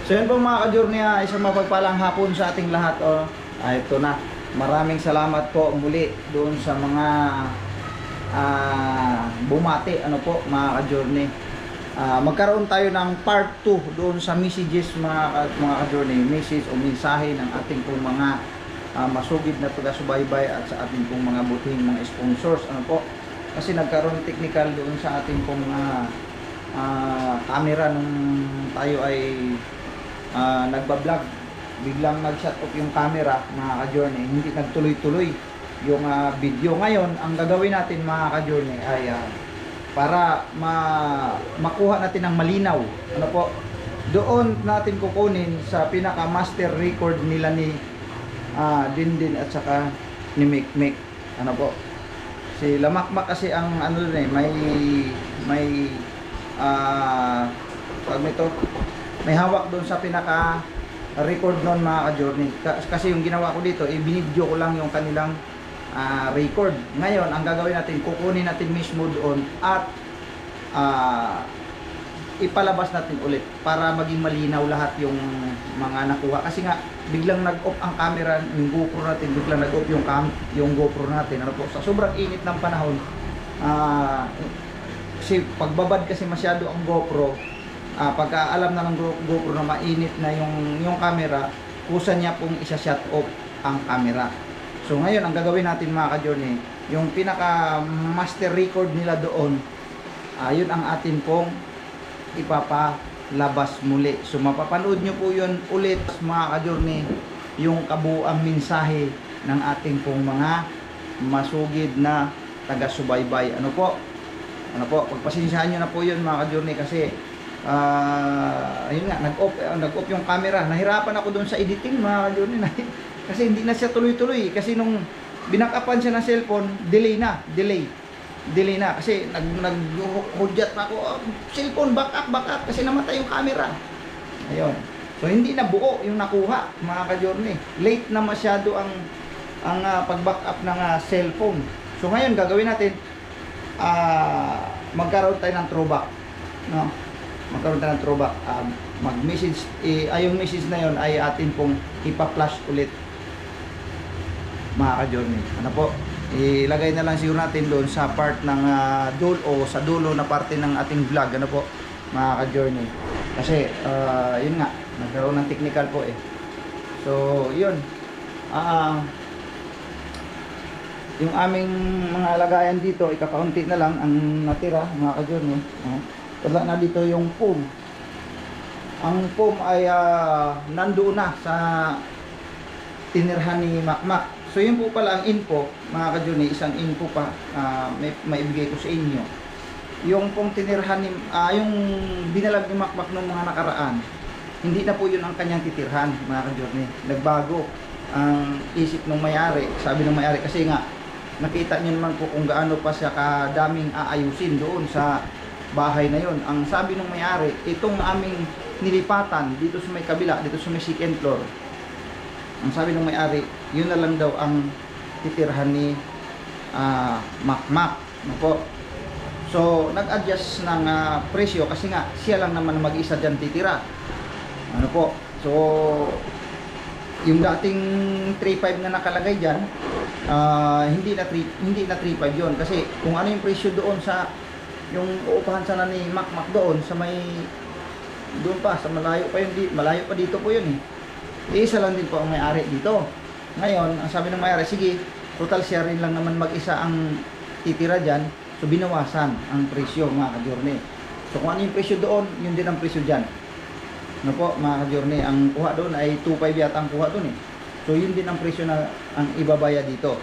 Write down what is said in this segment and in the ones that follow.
So yun po mga ka-journey, isang mapagpalang hapon sa ating lahat. Ito na. Maraming salamat po muli doon sa mga bumati mga ka-journey. Magkaroon tayo ng part 2 doon sa messages mga ka-journey, message o mensahe ng ating pong mga masugid na taga-subaybay at sa ating pong mga butihing mga sponsors kasi nagkaroon technical doon sa ating pong camera nung tayo ay nagbablog. Biglang nag-shut off yung camera mga ka-journey, hindi nagtuloy-tuloy yung video. Ngayon ang gagawin natin mga ka-journey ay para makuha natin ng malinaw doon natin kukunin sa pinaka master record nila ni Dindin at saka ni Mikmik. Si Lamakmak kasi ang may hawak doon sa pinaka record noon mga ka-journey. Kasi yung ginawa ko dito, binidyo ko lang yung kanilang record. Ngayon, ang gagawin natin, kukunin natin mismo doon at ipalabas natin ulit para maging malinaw lahat yung mga nakuha. Kasi nga, biglang nag-off ang camera, yung GoPro natin, biglang nag-off yung GoPro natin. Sa sobrang init ng panahon, kasi pagbabad kasi masyado ang GoPro, pagka alam na ng GoPro na mainit na yung camera, kusa niya pong isa-shut off ang camera. So ngayon, ang gagawin natin mga ka-journey, yung pinaka master record nila doon, yun ang atin pong ipapalabas muli. So mapapanood nyo po yun ulit mga ka-journey, yung kabuuang mensahe ng ating pong mga masugid na taga-subaybay. Pagpasensyahan nyo na po yun mga ka-journey kasi ayun nga, nag-off yung camera. Nahirapan ako doon sa editing mga ka-journey kasi hindi na siya tuloy-tuloy. Kasi nung binakapan siya ng cellphone, delay na kasi naghudyat pa ako, cellphone back up kasi namatay yung camera. Ayun, so hindi na buo yung nakuha mga ka-journey. Late na masyado ang pag-back up ng cellphone. So ngayon gagawin natin, magkaroon tayo ng throwback, magkaroon tayo ng throwback. Mag-message, yung message na yon ay atin pong ipa-flash ulit mga ka-journey. Ilagay na lang siguro natin doon sa part ng dulo o sa dulo na parte ng ating vlog mga ka-journey. Kasi yun nga, nagkaroon ng technical po So yun, yung aming mga lagayan dito, ikakaunti na lang ang natira mga ka-journey. Wala na dito yung foam. Ang foam ay nandoon na sa tinirhan ni Makmak. So yun po pala ang info mga ka-journey, isang info pa maibigay ko sa inyo. Yung pong tinirhan ni yung binalag ni Makmak ng mga nakaraan, hindi na po yun ang kanyang titirhan mga ka-journey. Nagbago ang isip ng may-ari. Sabi ng may-ari kasi nga nakita niyo naman po kung gaano pa siya kadaming aayusin doon sa bahay na yon. Ang sabi ng may-ari, itong aming nilipatan dito sa may kabila, dito sa may second floor, ang sabi ng may-ari, yun na lang daw ang titirhan ni Makmak. So nag-adjust ng presyo kasi nga siya lang naman mag-isa dyan titira. So yung dating 3.5 na nakalagay dyan, hindi na 3.5 yun. Kasi kung ano yung presyo doon sa yung uupahan sana ni Makmak doon sa may doon pa sa malayo pa dito po yun isa lang din po ang may-ari dito. Ngayon, ang sabi ng may-ari, sige, total share rin lang naman mag-isa ang titira dyan, so binawasan ang presyo mga ka-journey. So kung ano yung presyo doon, yun din ang presyo dyan. Mga ka-journey, ang kuha doon ay 2.5 yata ang kuha doon So yun din ang presyo na ang ibabaya dito.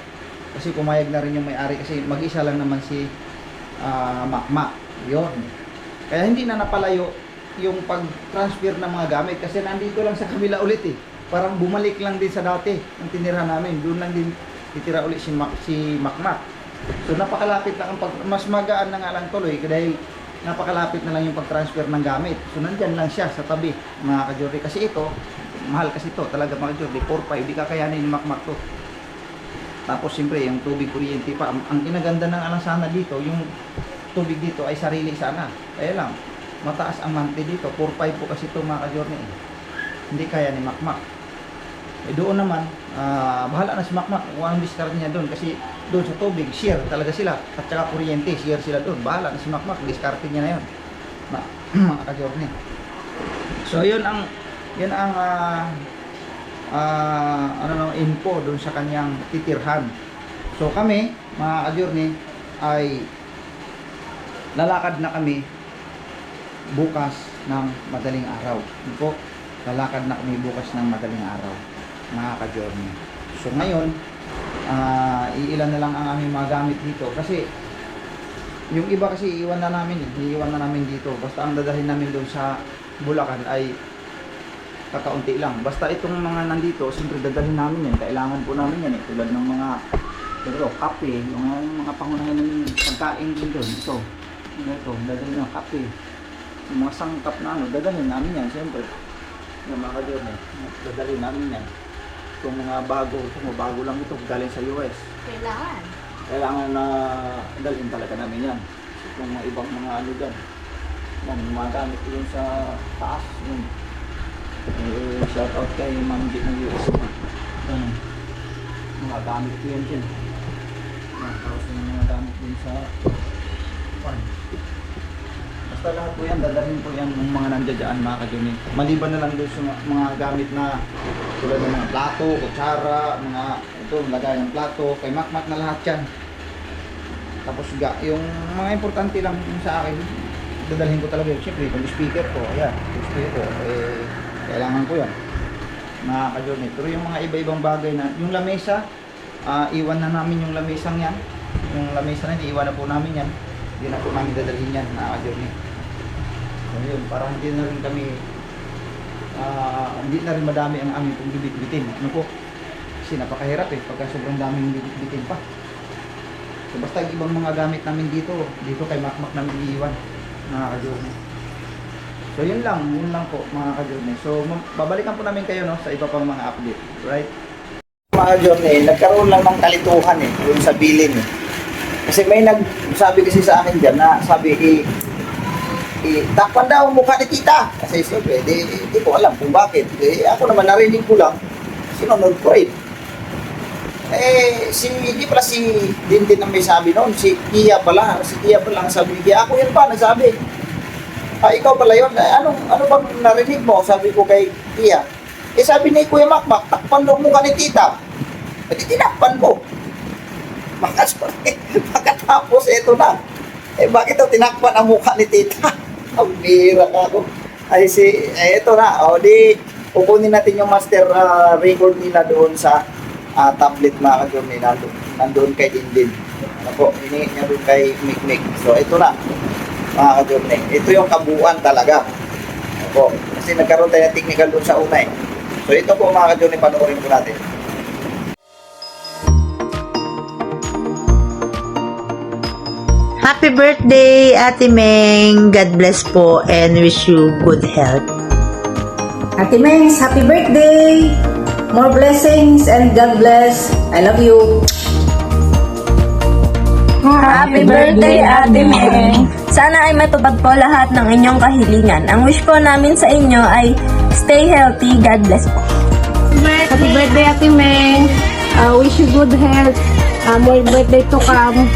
Kasi pumayag na rin yung may-ari kasi mag-isa lang naman si Makmak. Yun. Kaya hindi na napalayo yung pag-transfer ng mga gamit kasi nandito lang sa kabila ulit Parang bumalik lang din sa dati ang tinira namin. Doon lang din titira ulit si Makmak. So napakalapit lang mas magaan na nga lang tuloy dahil napakalapit na lang yung pag-transfer ng gamit. So nandyan lang siya sa tabi mga ka-journey. Kasi ito, mahal kasi ito talaga mga ka-journey. 4.5, di kakayanin ni Makmak to. Tapos siyempre yung tubig kuryente pa. Ang kinaganda ng alasana dito, yung tubig dito ay sarili sana. Kaya lang, mataas ang monthly dito. 4.5 po kasi ito mga ka-journey. hindi kaya ni Makmak. Doon naman, bahala na si Makmak kung anong discard niya doon, kasi doon sa tubig, share talaga sila, at saka kuryente, share sila doon. Bahala na si Makmak, discard niya na yun, mga ka-journey. So yun ang info doon sa kanyang titirhan. So kami, mga ka-journey, ay lalakad na kami bukas ng madaling araw. Po, lalakad na kami bukas ng madaling araw, mga ka-journey. So ngayon, iilan na lang ang aming mga gamit dito, kasi yung iba kasi iiwan na namin dito. Basta ang dadalhin namin doon sa Bulacan ay kakaunti lang. Basta itong mga nandito, siyempre dadalhin namin yan, kailangan po namin yan, tulad ng mga kape, yung mga pangunahin ng pagkain din doon. Ito, dadalhin ng kape, yung mga sangkap na dadalhin namin yan, siyempre yung mga ka-journey, dadalhin namin yan. Itong mga bago lang ito, galing sa US, kailangan na dalhin talaga namin yan. Yung mga ibang mga dyan, mga gamit yun sa taas yun. Shout out kay Ma'am G ng US. Mga gamit ko yan dyan. Tapos yung mga gamit din sa farm. Basta lahat po yan, dadalhin po yan ng mga nandiyan dyan, mga ka-journey. Maliban na lang doon sa mga gamit na tulad ng mga plato, kutsara, mga ito, lagay ng plato, kay Makmak na lahat yan. Tapos yung mga importante lang sa akin, dadalhin ko talaga yun. Siyempre, yung speaker ko, ayan, yung speaker ko, kailangan ko yan, mga ka-journey. Pero yung mga iba-ibang bagay na, yung lamesa, iwan na namin yung lamesang yan. Yung lamesa na, iwan na po namin yan. Hindi na po namin dadalhin yan, mga ka-journey. So yun, para hindi na rin kami, hindi na rin madami ang aming pong bibit-bitin. Ano po? Kasi napakahirap pagka sobrang daming bibit-bitin pa. So basta yung ibang mga gamit namin dito kay Makmak namin iiwan, mga ka-journey. So yun lang po, mga ka-journey. So babalikan po namin kayo sa iba pang mga update, right? Mga ka-journey, nagkaroon lang ng kalituhan yung sa bilin. Kasi may nagsabi kasi sa akin dyan na sabi takpan daw ang mukha ni tita. Kasi siyempre, di ko alam kung bakit. Ako naman narinig ko lang, sinunod ko rin. Hindi pala si Dintin ang may sabi noon, si Tia pala ang sabi ni Tia. Ako yun pa, nagsabi. Ikaw pala yun, ano bang narinig mo? Sabi ko kay Tia. Sabi ni Kuya Makmak, takpan daw mukha ni tita. Tinakpan mo. Makatapos, ito na. Bakit daw tinakpan ang mukha ni tita? Ang bira ka ako. Ito na. Di, pupunin natin yung master record nila doon sa tablet, mga ka-journey, nandun kay Dindin. Ano po, hinihingi niya doon kay Mikmik. So, ito na, mga ka-journey. Ito yung kabuuan talaga. Ano po, kasi nagkaroon tayo ng technical doon sa una So, ito po, mga ka-journey, panoorin po natin. Happy birthday, Ate Meng. God bless po and wish you good health. Ate Mengs, happy birthday! More blessings and God bless. I love you. Happy birthday, Ate Meng! Sana ay matupad po lahat ng inyong kahilingan. Ang wish po namin sa inyo ay stay healthy. God bless po. Happy birthday, Ate Meng! Wish you good health. More birthday to come.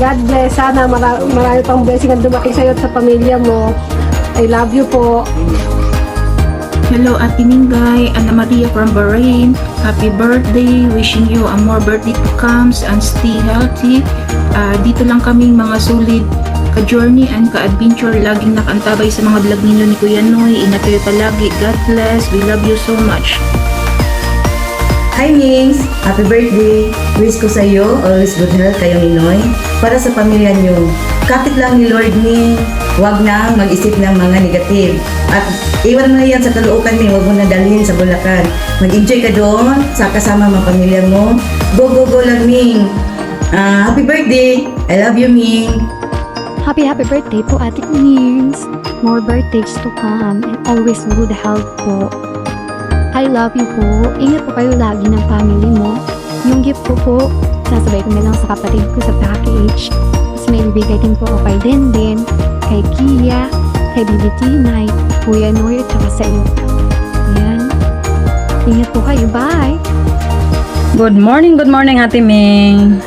God bless. Sana marami pang blessing ang dumating sa'yo at sa pamilya mo. I love you po. Hello, Ate Mingay, Ana Maria from Bahrain. Happy birthday. Wishing you a more birthday to comes and stay healthy. Dito lang kaming mga solid ka-journey and ka-adventure. Laging nakaantabay sa mga vlog ninyo ni Kuya Noy. Ingat kayo palagi. God bless. We love you so much. Hi Mings! Happy birthday! Wish ko sa iyo always good health kayong Inoy para sa pamilya niyo. Kapit lang ni Lord ni huwag na mag-isip ng mga negative. At iwan mo na yan sa kalookan ni, huwag mo na dalhin sa Bulacan. Mag-enjoy ka doon sa kasama mga pamilya mo. Go, go, go lang Ming! Happy birthday! I love you Ming! Happy birthday po Ate Mings! More birthdays to come and always good health po. I love you po. Ingat po kayo lagi ng family mo. Yung gift ko po, sasabay ko na lang sa kapatid ko sa package. Mas may ibigay din po ako kay Denden, kay Kia, kay BBT Night, Kuya Noy at saka sa iyo. Ayan. Ingat po kayo. Bye! Good morning Ate Ming.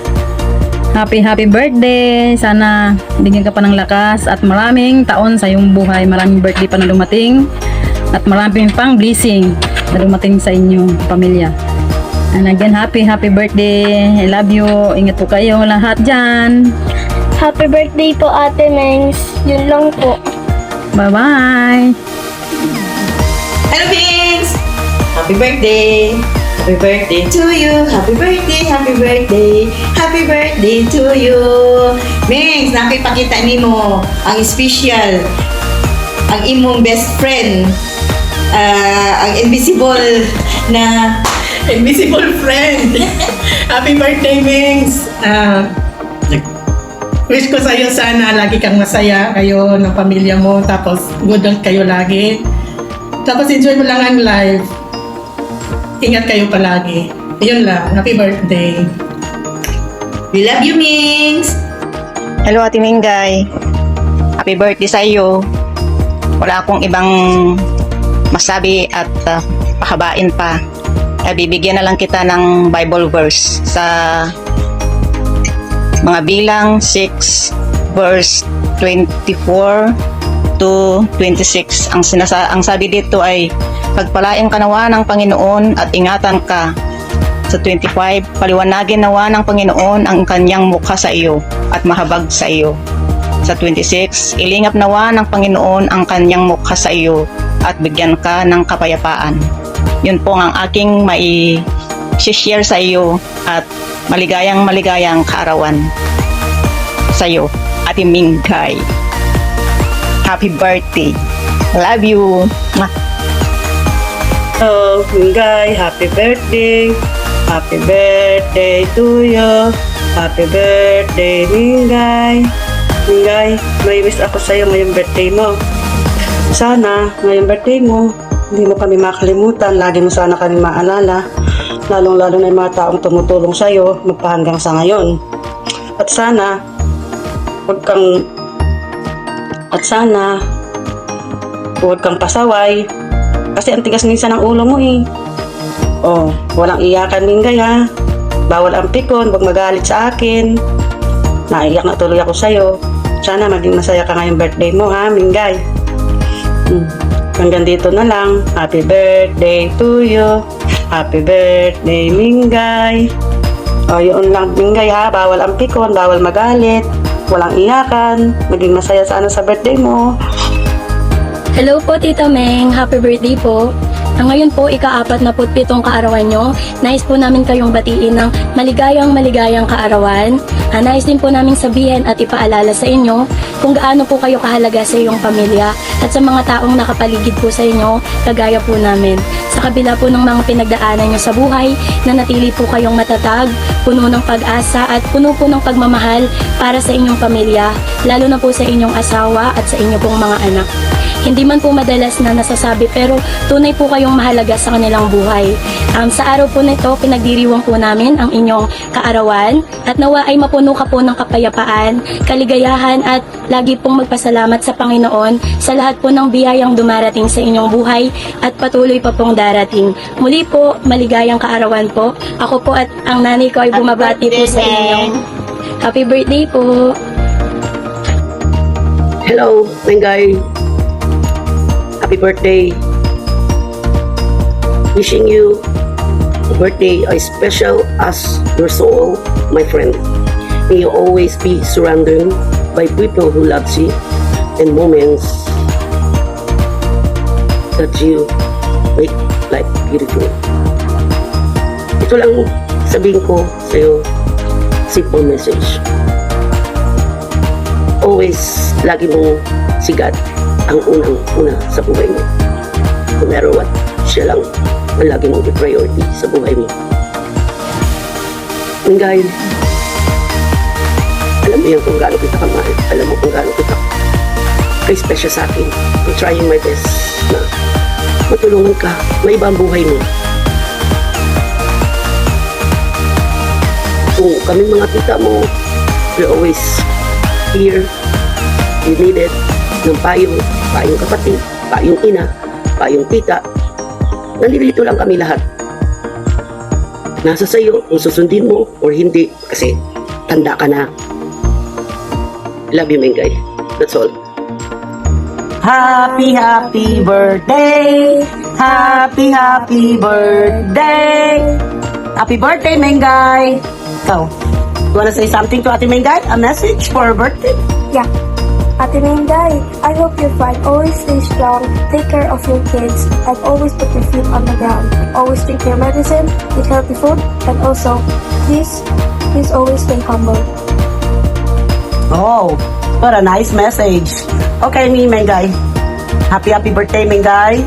Happy birthday. Sana bigyan ka pa ng lakas at maraming taon sa iyong buhay. Maraming birthday pa na dumating at maraming pang blessing na dumating sa inyong pamilya. And again, happy birthday. I love you. Ingat po kayo lahat dyan. Happy birthday po Ate Mengs. Yun lang po. Bye-bye. Hello, Vince! Happy birthday! Happy birthday to you! Happy birthday! Happy birthday! Happy birthday to you! Vince, nakipakita ni mo ang special, ang imong best friend, ang invisible friend. Happy birthday, Mings! Wish ko sa'yo sana lagi kang masaya kayo ng pamilya mo, tapos good health kayo lagi. Tapos enjoy mo lang ang life. Ingat kayo palagi. Yun lang. Happy birthday. We love you, Mings! Hello, Ate Mingay. Happy birthday sa iyo. Wala akong ibang masabi at pahabain pa. Bibigyan na lang kita ng Bible verse sa mga bilang 6 verse 24 to 26. Ang sabi dito ay pagpalain ka nawa ng Panginoon at ingatan ka. Sa 25, paliwanagin nawa ng Panginoon ang kanyang mukha sa iyo at mahabag sa iyo. Sa 26, ilingap nawa ng Panginoon ang kanyang mukha sa iyo at bigyan ka ng kapayapaan. Yun po ang aking mai-share sa iyo at maligayang kaarawan sa iyo, Ate Mingay. Happy birthday. Love you. Oh, Mingay, happy birthday. Happy birthday to you. Happy birthday, Mingay. Mingay, may wish ako sa iyo ngayong birthday mo. Sana, ngayong birthday mo, hindi mo kami makalimutan. Lagi mo sana kami maalala. Lalong-lalo na yung mga taong tumutulong sa iyo magpahanggang sa ngayon. At sana, huwag kang pasaway. Kasi ang tigas minsan ng ulo mo eh. Oh, walang iyakan, Mingay ha. Bawal ang pikon, huwag magalit sa akin. Naiyak na tuloy ako sa'yo. Sana maging masaya ka ngayong birthday mo ha, Mingay. Hanggang dito na lang. Happy birthday to you. Happy birthday, Mingay. Oh, yun lang, Mingay ha. Bawal ang pikon, bawal magalit. Walang iyakan. Maging masaya sana sa birthday mo. Hello po Tita Meng, happy birthday po. Ngayon po, ika-47 kaarawan nyo. Nais po namin kayong batiin ng maligayang kaarawan. Nais din po namin sabihin at ipaalala sa inyo kung gaano po kayo kahalaga sa iyong pamilya at sa mga taong nakapaligid po sa inyo, kagaya po namin. Sa kabila po ng mga pinagdaanan nyo sa buhay, nanatili po kayong matatag, puno ng pag-asa at puno po ng pagmamahal para sa inyong pamilya, lalo na po sa inyong asawa at sa inyong pong mga anak. Hindi man po madalas na nasasabi pero tunay po kayong mahalaga sa kanilang buhay. Sa araw po nito, pinagdiriwang po namin ang inyong kaarawan at nawa ay mapuno ka po ng kapayapaan, kaligayahan at lagi pong magpasalamat sa Panginoon sa lahat po ng biyayang dumarating sa inyong buhay at patuloy pa pong darating. Muli po, maligayang kaarawan po. Ako po at ang nanay ko ay bumabati po sa inyong happy birthday po. Hello, Mingay. Happy birthday. Wishing you a birthday as special as your soul, my friend. May you always be surrounded by people who loves you and moments that you make life beautiful. Ito lang sabihin ko sa iyo, simple message. Always lagi mong sigat ang unang-una sa buhay mo. No matter what, siya lang ang lagi mong priority sa buhay mo. Mingay, alam mo yan kung gaano kita kamahal. Alam mo kung gaano kita kay special sa akin. I'm trying my best na matulungan ka, may iba ang buhay mo. Kung kaming mga tita mo, we're always here. You need it. Ng payong kapatid, payong ina, payong tita, nandito lang kami lahat. Nasa sayo kung susundin mo or hindi kasi tanda ka na. Love you, Mengay. That's all. Happy birthday! Happy birthday! Happy birthday, Mengay! Ikaw, you wanna say something to Ate Mengay? A message for her birthday? Yeah. Ate Mengay, I hope you're fine. Always stay strong, take care of your kids, and always put your feet on the ground. Always drink your medicine, eat healthy food, and also, please always stay humble. Oh, what a nice message. Okay, Mengay. Happy birthday, Mengay.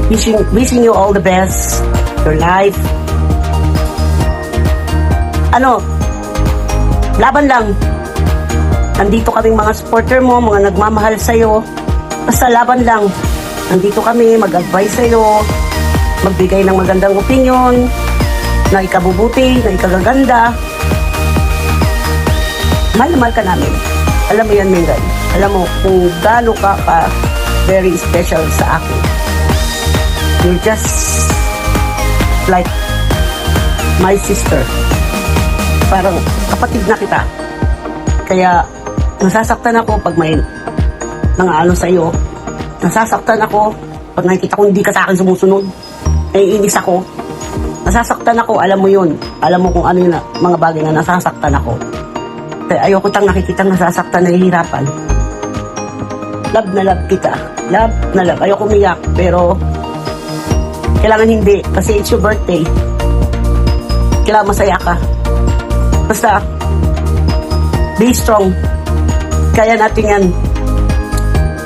Wishing you all the best. Your life. Laban lang. Nandito kaming mga supporter mo, mga nagmamahal sa'yo. Basta laban lang. Nandito kami, mag-advise sa'yo, magbigay ng magandang opinion, na ikabubuti, na ikagaganda. Mahal na mahal ka namin. Alam mo yan, Mengay. Alam mo kung gaano ka very special sa akin. You're just like my sister. Parang kapatid na kita. Kaya nasasaktan ako pag may mga sa'yo. Nasasaktan ako pag nakikita ko hindi ka sa akin sumusunod. Naiinis ako. Nasasaktan ako, alam mo yun. Alam mo kung ano yung mga bagay na nasasaktan ako. Kaya ayoko tang nakikitang nasasaktan, nahihirapan. Love na love kita. Love na love. Ayoko umiyak, pero kailangan hindi. Kasi it's your birthday. Kailangan masaya ka. Basta, be strong. Kaya natin yan.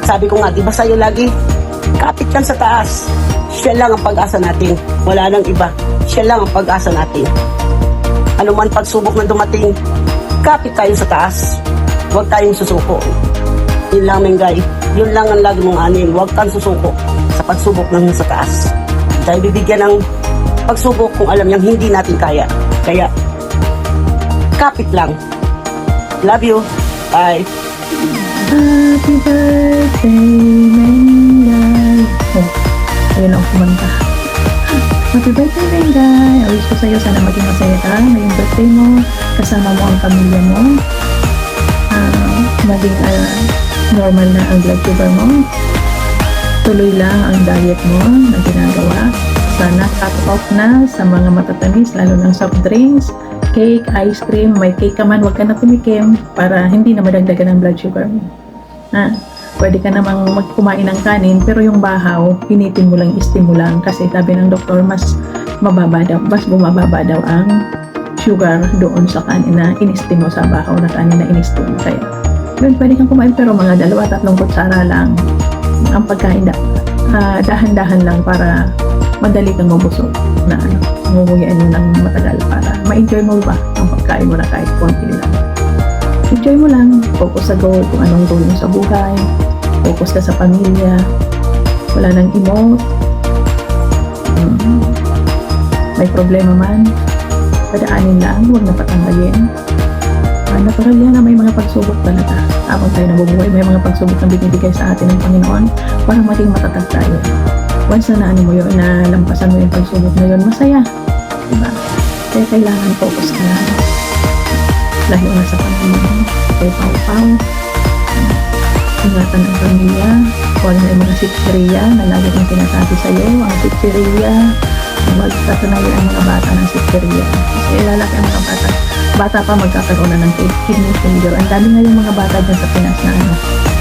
Sabi ko nga, di ba sa'yo lagi? Kapit lang sa taas. Siya lang ang pag-asa natin. Wala nang iba. Siya lang ang pag-asa natin. Ano man pagsubok na dumating, kapit tayo sa taas. Huwag tayong susuko. Yun lang, Mengay. Yun lang ang lagi mong anin. Huwag kang susuko sa pagsubok ng sa taas. Tayo bibigyan ng pagsubok kung alam niyang hindi natin kaya. Kaya, kapit lang. Love you. Bye. Happy birthday, Mengay. Oh, ayun ako kumanta. Happy birthday, Mengay. I wish ko sa'yo, sana maging masaya ka ngayong birthday mo. Kasama mo ang pamilya mo. Maging normal na ang blood sugar mo. Tuloy lang ang diet mo na ginagawa. Sana cut off na sa mga matatamis, lalo ng soft drinks, cake, ice cream. May cake ka man, huwag ka na tumikim para hindi na madagdagan ang blood sugar mo. Pwede ka namang kumain ng kanin, pero yung bahaw, pinitin mo lang, steam mo lang. Kasi sabi ng doktor, mas bumababa daw ang sugar doon sa kanin na in-steam mo, sa bahaw na kanin na in-steam. Kaya, yun, pwede kang kumain, pero mga 2-3 kutsara lang ang pagkain. Dahan-dahan lang para madali kang mabusog na ngumunguyain mo ng matagal para ma-enjoy mo ba ang pagkain mo na kahit konti lang. Enjoy mo lang, focus sa goal, kung anong goal mo sa buhay, focus ka sa pamilya, wala nang emote, may problema man, padaanin lang, huwag na patanggalin. Natural yan na may mga pagsubok talaga. Habang tayo nabubuhay, may mga pagsubok na binibigay sa atin ng Panginoon para maging matatag tayo. Once na mo yun, na lampasan mo yung pagsubok na yun, masaya. Diba? Kaya kailangan focus ka lang. Lalo na sa pamilya. Kaya pau-pau. Ingatan ang pamilya. Huwag na yung mga sitsiriya na lagi kong sinasabi sa'yo. Ang sitsiriya. Huwag tatanayin ang mga bata ng sitsiriya. Kasi lalaki ang mga bata. Bata pa magkakaroon na ng kidney failure. Ang dami nga yung mga bata dyan sa Pinas na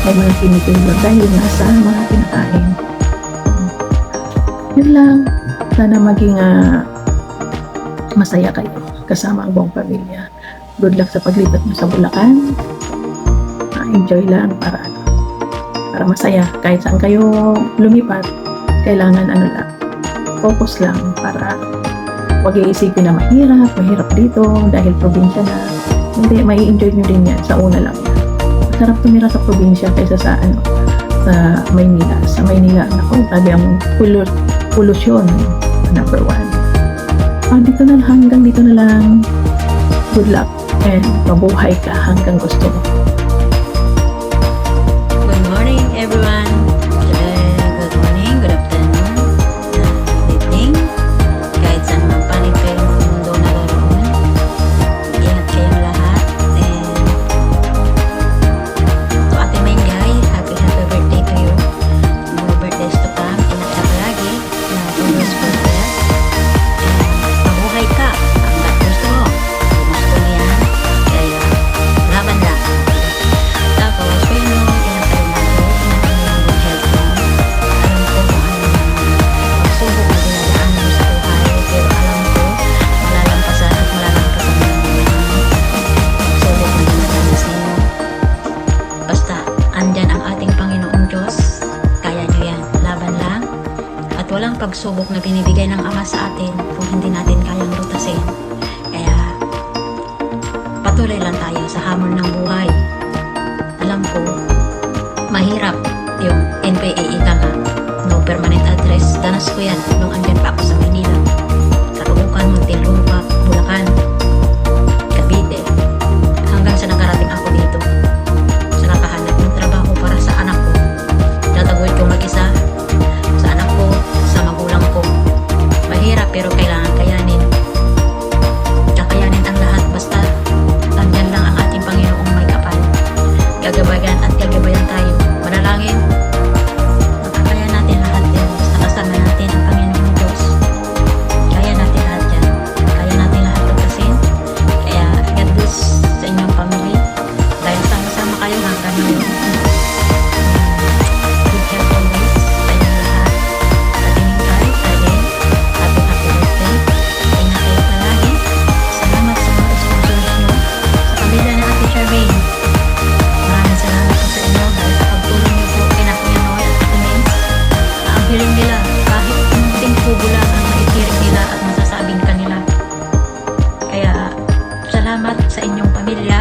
may mga kidney failure dahil nasa mga kinakain. Yun lang. Sana maging masaya kayo kasama ang buong pamilya. Good luck sa paglipat mo sa Bulacan. Enjoy lang para masaya. Kahit saan kayo lumipat, kailangan lang, focus lang para huwag iisipin na mahirap dito dahil probinsya na. Hindi, may enjoy nyo din yan sa una lang. Masarap tumira sa probinsya kaysa sa sa Maynila. Sa Maynila, naku, sabi ang pollution, number 1. Dito na lang, hanggang dito na lang. Good luck and mabuhay ka hanggang gusto mo. Good morning, everyone. Good morning, good afternoon. walang pagsubok na binibigay ng Ama sa atin kung hindi natin kayang lutasin. Kaya patuloy lang tayo sa hamon ng buhay. Alam ko, mahirap yung NPA ika nga, no permanent address. Danas ko yan nung andyan pa ako sa Manila. Caloocan, Muntinlupa, Bulacan, Cavite. Hanggang sa nakarating ako dito. Sa nakahanap ng trabaho para sa anak ko. Tataguyod ko mag-isa sa anak ko, sa magulang ko. Mahirap pero kailangan kayanin. Kakayanin ang lahat basta andyan lang ang ating Panginoong may kapal. Gagabayan at gagabayan tayo. Manalangin. Makakaya natin lahat yan. Basta kasama natin ang Panginoong Diyos. Kaya natin lahat yan. Kaya natin lahat lutasin. Kaya God bless sa inyong family. Dahil sama-sama kayo hanggang ngayon. Good health always sa inyong lahat. Ating guys, again, happy birthday. Ingat kayo palagi. Salamat sa mga sponsors nyo. Sa pamilya na Ate Charmaine. Maraming salamat po sa inyo dahil sa pagtulong niyo po kina Kuya Noy at Ate Mens na ang hiling nila kahit kunting kubo lang ang maitirik nila at masasabing kanila. Kaya salamat sa inyong pamilya,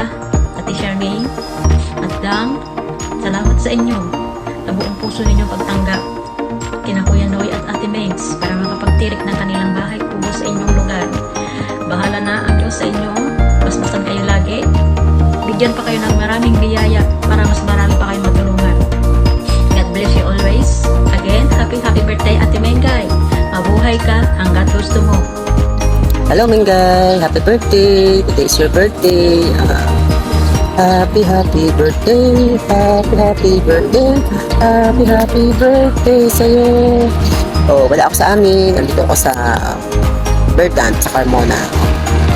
Ate Charmaine at Dang. Salamat sa inyo na buong puso ninyong pagtanggap kina Kuya Noy at Ate Mens para makapagtirik ng kanilang bahay kubo sa inyong lugar. Bahala na ang Diyos sa inyo. Basbasan kayo lagi. Bigyan pa kayo ng maraming biyaya para mas marami pa kayong matulungan. God bless you always. Again, happy birthday Ate Mengay. Mabuhay ka hanggat gusto mo. Hello Mingay, happy birthday. Today is your birthday. Happy birthday. Happy birthday. Happy birthday sa'yo. Oh, wala ako sa amin. Nandito ako sa Berdan, sa Carmona.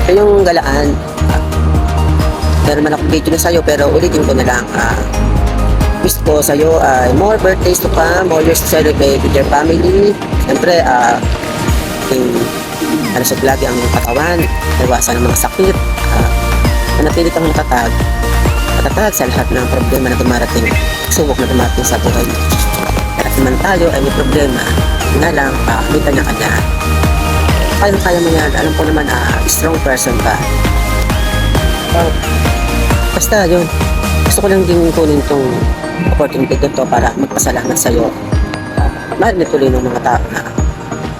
Ito yung galaan. Meron man akong video na sa'yo pero ulitin ko na lang. Wish ko sa'yo ay more birthdays to come, more years to celebrate with your family. Siyempre, sa lagi ang katawan, iwasan ng mga sakit, manatili kang matatag sa lahat ng problema na dumarating, subok na dumarating sa buhay. Kahit naman tayo ay may problema, nga lang, may kanya-kanya. Kaya mo yan, alam ko naman, strong person ka. Basta yun, gusto ko lang din kunin itong opportunity to para magpasalamat sa'yo. Mahal na tuloy ng mga tao na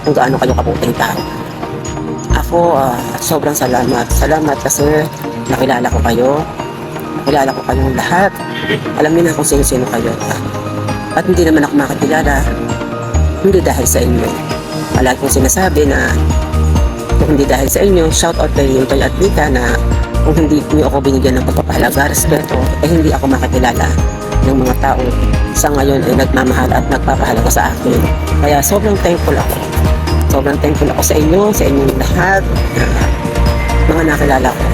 kung gaano kayo kabuting tao. Ako, sobrang salamat. Salamat kasi nakilala ko kayo. Nakilala ko kayong lahat. Alam niyo na kung sino-sino kayo. At hindi naman ako makakilala. Hindi dahil sa inyo. Palagi kong sinasabi na kung hindi dahil sa inyo, shout out kay Toy at Lika na kung hindi niyo ako binigyan ng pagpapahalaga, respeto, hindi ako makakilala ng mga tao sa ngayon ay nagmamahal at nagpapahalaga sa akin. Kaya sobrang thankful ako. Sobrang thankful ako sa inyo, sa inyong lahat, mga nakilala ko.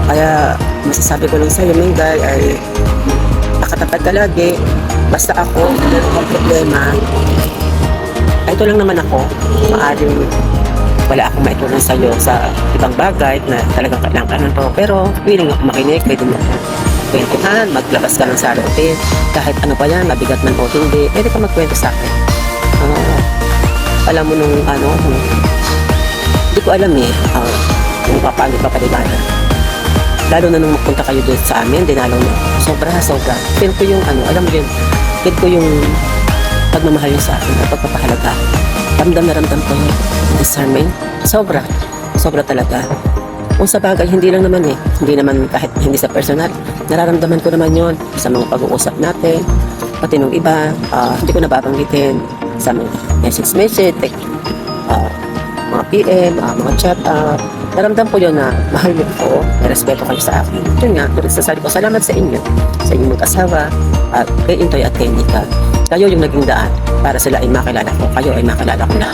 Kaya masasabi ko lang sa iyo, Mingay, ay nakatapat ka lagi. Basta ako, meron kang problema. Ito lang naman ako. Maaring wala akong maitulong sa iyo sa ibang bagay na talagang kailangan to. Pero willing ako makinig, pwede mo kwentuhan, maglabas ka ng sarili. Kahit ano pa yan, mabigat man o hindi, pwede ka magkwento sa akin. Alam mo nung hindi ko alam kung paano ka paliwanag. Lalo na nung magpunta kayo doon sa amin, dinalaw na sobra. Pero ko yung alam mo yun, feel ko yung pagmamahal yun sa akin at pagpapahalaga. Ramdam na ramdam ko yung discernment. Sobra talaga. Kung sa bagay, hindi lang naman hindi naman kahit hindi sa personal, nararamdaman ko naman yun sa mga pag-uusap natin, pati nung iba, hindi ko nababanggitin sa mga message, mga PM, mga chat, naramdam ko yun na mahal niyo ko, may respeto kayo sa akin. Yun nga, tulad sa sabi ko, salamat sa inyo, sa inyong mag-asawa, at kay Intoy at kay Nika. Kayo yung naging daan para sila ay makilala ko, kayo ay makilala ko na.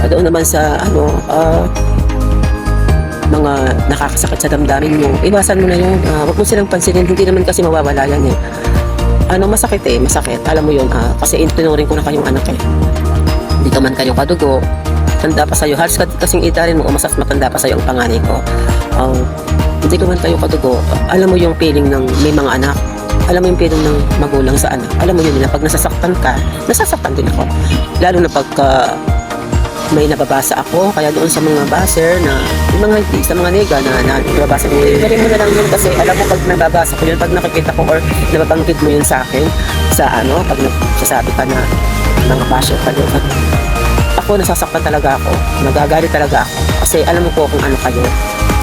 Doon naman sa mga nakakasakit sa damdamin mo, iwasan mo na yun. Huwag mo silang pansinin, hindi naman kasi mawawala yan masakit masakit. Alam mo yun, kasi tinuring ko na kayong anak Hindi ka man kayo kadugo, tanda pa sa'yo, halos kasing itarin mo, o mas matanda pa sa'yo ang panganay ko. Hindi ko man kayo kadugo, alam mo yung feeling ng may mga anak, alam mo yung feeling ng magulang sa anak. Alam mo yun na pag nasasaktan ka, nasasaktan din ako. Lalo na pagka may nababasa ako, kaya doon sa mga baser na, yung mga sa mga nega na nababasa ko, galing mo na lang yun kasi alam mo pag nababasa ko yun, pag nakikita ko or nababanggit mo yun sa akin, sa ano, pag nagsasabi ka na mga basher ka doon, ako nasasaktan talaga ako, nagagalit talaga ako kasi alam mo po kung ano kayo,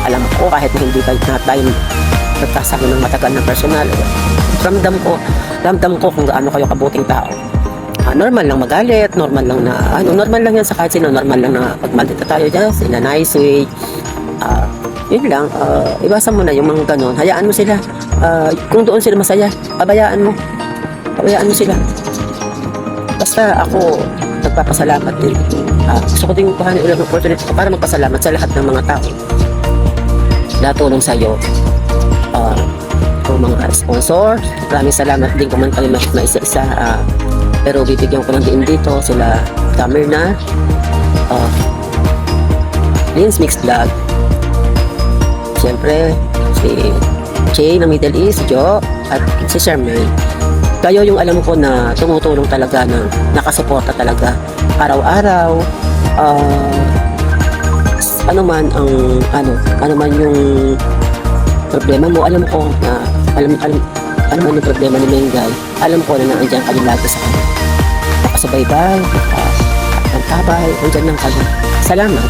alam ko kahit na hindi na tayo nagkasama ng matagal na personal, ramdam ko kung gaano kayo kabuting tao. Normal lang magalit, normal lang na normal lang yan sa kahit sino, normal lang na pagmaldita tayo dyan in a nice way. Yun lang, iwasan mo na yung mga ganon, hayaan mo sila. Kung doon sila masaya, pabayaan mo sila. Basta ako nagpapasalamat din. Gusto ko din kuhanin ulit ng opportunity para magpasalamat sa lahat ng mga tao na tulong sa'yo. Kung mga sponsor, maraming salamat din kung man kami na isa-isa. Pero bibigyan ko ng diin dito sila Camerna, Lins Mix Vlog, siyempre si Jay ng Middle East, Joe, at si Charmaine. Kayo yung alam ko na tumutulong talaga, na nakasuporta talaga araw-araw. Ano man yung problema mo, alam ko na ano man yung problema ni Mengay, alam ko na nandiyan kayo lagi sa kanya. Nakasubaybay, ang tabay, nandiyan lang kayo.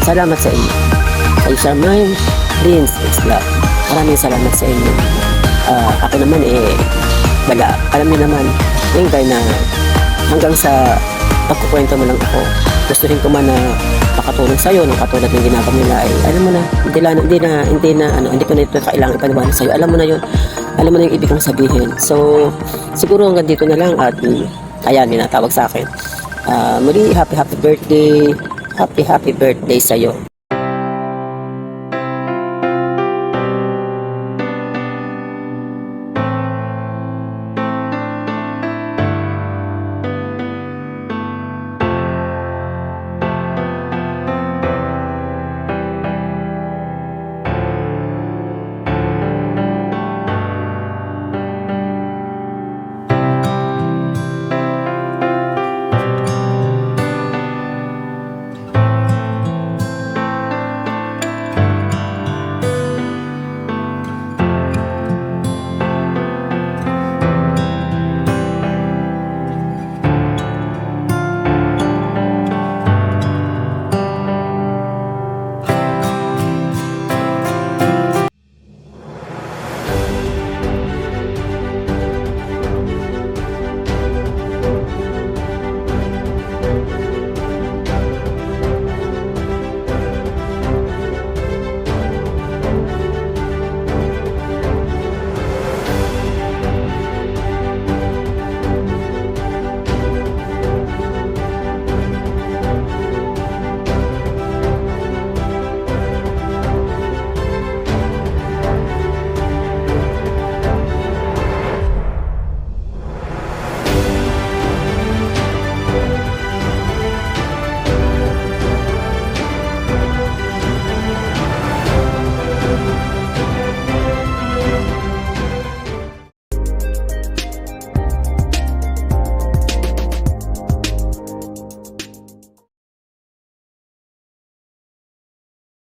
Salamat sa inyo. Kay Charmaine, Lins Mix Vlog, maraming salamat sa inyo. Ako naman wala. Alam niyo naman, Mengay, na hanggang sa pagkukwento mo lang ako, gustuhin ko man na makatulong sa'yo ng katulad ng ginagawa nila alam mo na, hindi ko na ito kailangan ipaniwala sa'yo. Alam mo na yung ibig kong sabihin. So, siguro hanggang dito na lang at ayan, may natawag sa akin. Muli, happy birthday sa'yo.